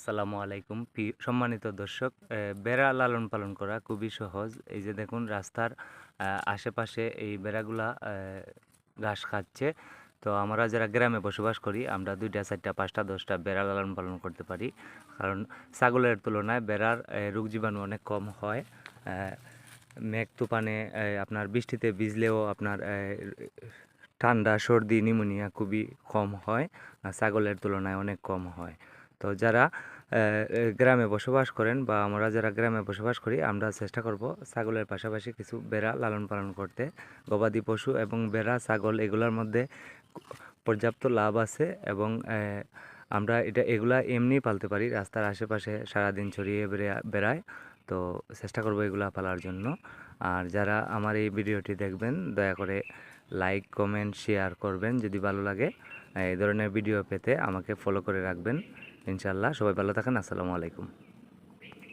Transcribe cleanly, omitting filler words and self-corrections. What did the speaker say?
আসসালামু আলাইকুম সম্মানিত দর্শক, বেড়া লালন পালন করা খুবই সহজ। এই যে দেখুন রাস্তার আশেপাশে এই বেড়াগুলা ঘাস খাচ্ছে। তো আমরা যারা গ্রামে বসবাস করি আমরা 2টা 4টা 5টা 10টা বেড়া লালন পালন করতে পারি, কারণ ছাগলের তুলনায় বেড়ার রোগ জীবাণু অনেক কম হয়। মেঘ তুফানে আপনার বৃষ্টিতে ভিজলেও আপনার ঠান্ডা সর্দি নিউমোনিয়া খুবই কম হয়, ছাগলের তুলনায় অনেক কম হয়। তো যারা গ্রামে বসবাস করেন বা আমরা যারা গ্রামে বসবাস করি আমরা চেষ্টা করব ছাগলের পাশাপাশি কিছু বেড়া লালন পালন করতে। গবাদি পশু এবং বেড়া ছাগল এগুলোর মধ্যে পর্যাপ্ত লাভ আছে, এবং আমরা এগুলা এমনি পালতে পারি, রাস্তার আশেপাশে সারাদিন ছড়িয়ে বেড়ায়। তো চেষ্টা করব এগুলা পালার জন্য। আর যারা আমার এই ভিডিওটি দেখবেন দয়া করে লাইক কমেন্ট শেয়ার করবেন যদি ভালো লাগে। এই ধরনের ভিডিও পেতে আমাকে ফলো করে রাখবেন। ইনশাল্লাহ সবাই ভালো থাকেন। আসসালামু আলাইকুম।